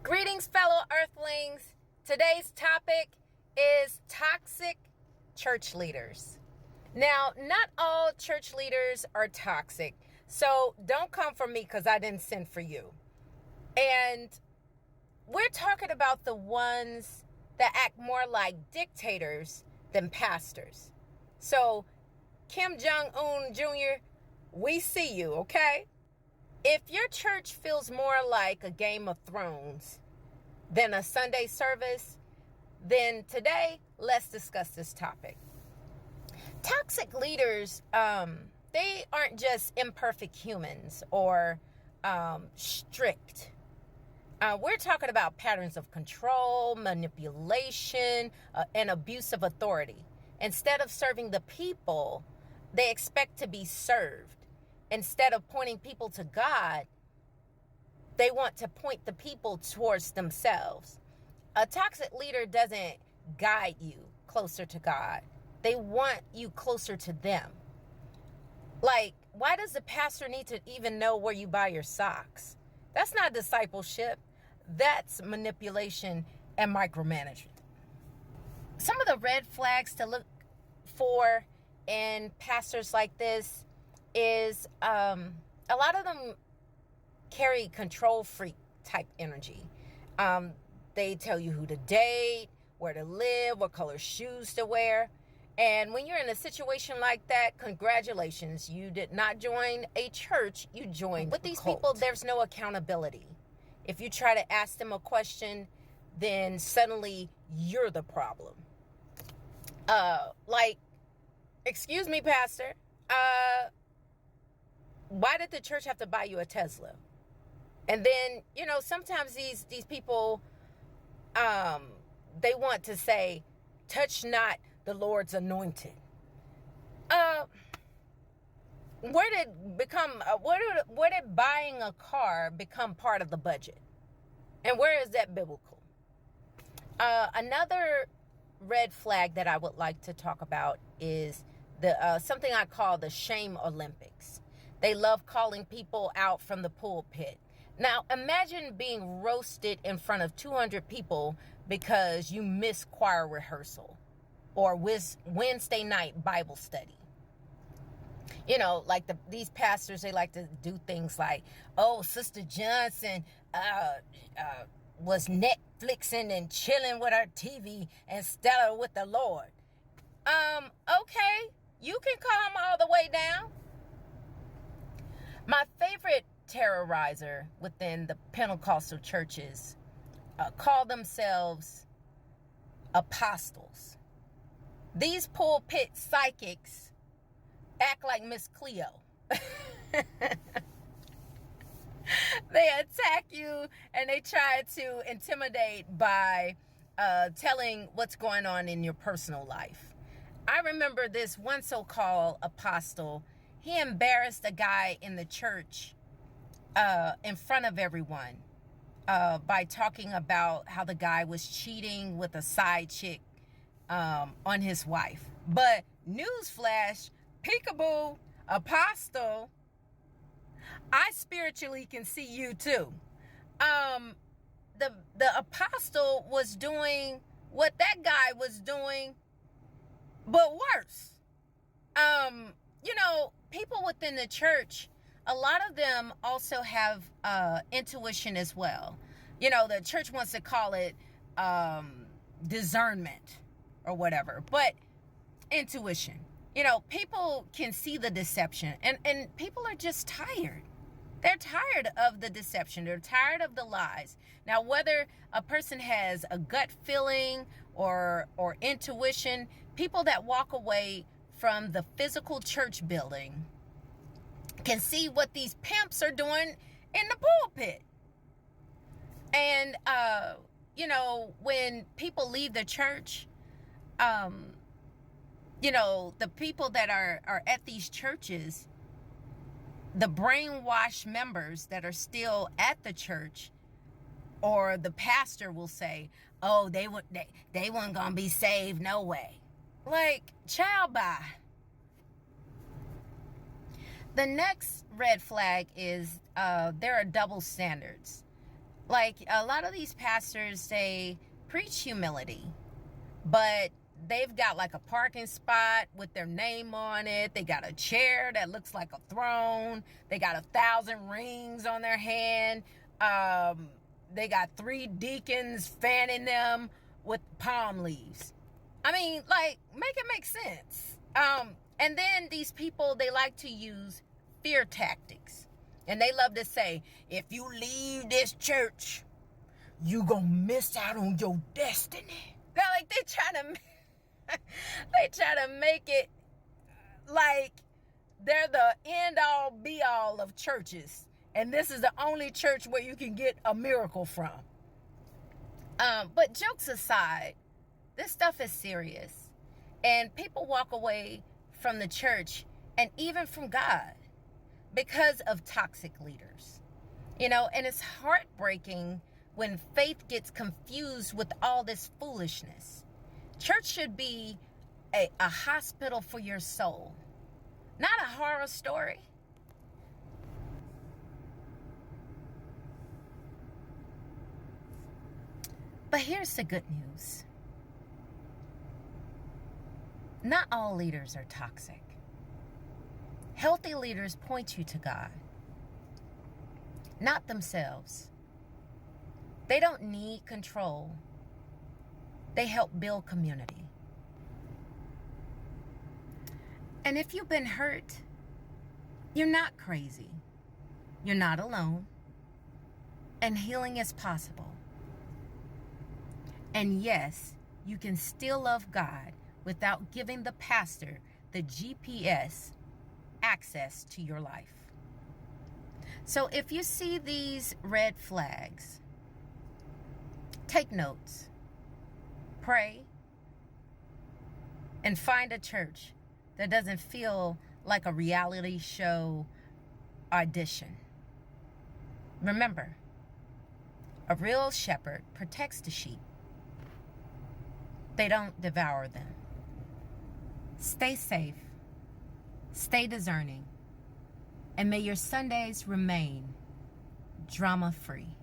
Greetings, fellow earthlings. Today's topic is toxic church leaders. Now, not all church leaders are toxic, so don't come for me because I didn't send for you. And we're talking about the ones that act more like dictators than pastors. So, Kim Jong-un Jr., we see you, okay? If your church feels more like a Game of Thrones than a Sunday service, then today, let's discuss this topic. Toxic leaders, they aren't just imperfect humans or strict. We're talking about patterns of control, manipulation, and abuse of authority. Instead of serving the people, they expect to be served. Instead of pointing people to God, they want to point the people towards themselves. A toxic leader doesn't guide you closer to God. They want you closer to them. Like, why does the pastor need to even know where you buy your socks? That's not discipleship. That's manipulation and micromanagement. Some of the red flags to look for in pastors like this is a lot of them carry control freak type energy. They tell you who to date, where to live, what color shoes to wear. And when you're in a situation like that, congratulations, you did not join a church, you joined with these people. There's no accountability. If you try to ask them a question, then suddenly you're the problem. Excuse me, pastor, why did the church have to buy you a Tesla? And then, sometimes these people, they want to say, touch not the Lord's anointed. Where did buying a car become part of the budget? And where is that biblical? Another red flag that I would like to talk about is the something I call the shame Olympics. They love calling people out from the pulpit. Now, imagine being roasted in front of 200 people because you missed choir rehearsal or Wednesday night Bible study. These pastors, they like to do things like, oh, Sister Johnson was Netflixing and chilling with her TV instead of with the Lord. Okay, you can calm all the way down. My favorite terrorizer within the Pentecostal churches call themselves apostles. These pulpit psychics act like Miss Cleo. They attack you and they try to intimidate by telling what's going on in your personal life. I remember this one so-called apostle. He embarrassed a guy in the church in front of everyone by talking about how the guy was cheating with a side chick on his wife. But newsflash, peekaboo, apostle, I spiritually can see you too. The apostle was doing what that guy was doing, but worse. People within the church, a lot of them also have intuition as well. The church wants to call it discernment or whatever, but intuition. People can see the deception and people are just tired. They're tired of the deception. They're tired of the lies. Now, whether a person has a gut feeling or intuition, people that walk away from the physical church building can see what these pimps are doing in the pulpit. And, when people leave the church, the people that are at these churches, the brainwashed members that are still at the church, or the pastor will say, oh, they weren't gonna be saved, no way. Like, child bye. The next red flag is there are double standards. Like, a lot of these pastors, they preach humility, but they've got like a parking spot with their name on it. They got a chair that looks like a throne. They got 1,000 rings on their hand. They got 3 deacons fanning them with palm leaves. I mean, like, make it make sense. And then these people, they like to use fear tactics. And they love to say, if you leave this church, you gonna miss out on your destiny. They're like, they try to make it like they're the end all be all of churches. And this is the only church where you can get a miracle from. But jokes aside, this stuff is serious. And people walk away from the church and even from God because of toxic leaders. You know, and it's heartbreaking when faith gets confused with all this foolishness. Church should be a hospital for your soul, not a horror story. But here's the good news. Not all leaders are toxic. Healthy leaders point you to God, not themselves. They don't need control. They help build community. And if you've been hurt, you're not crazy. You're not alone. And healing is possible. And yes, you can still love God without giving the pastor the GPS access to your life. So if you see these red flags, take notes, pray, and find a church that doesn't feel like a reality show audition. Remember, a real shepherd protects the sheep. They don't devour them. Stay safe, stay discerning, and may your Sundays remain drama-free.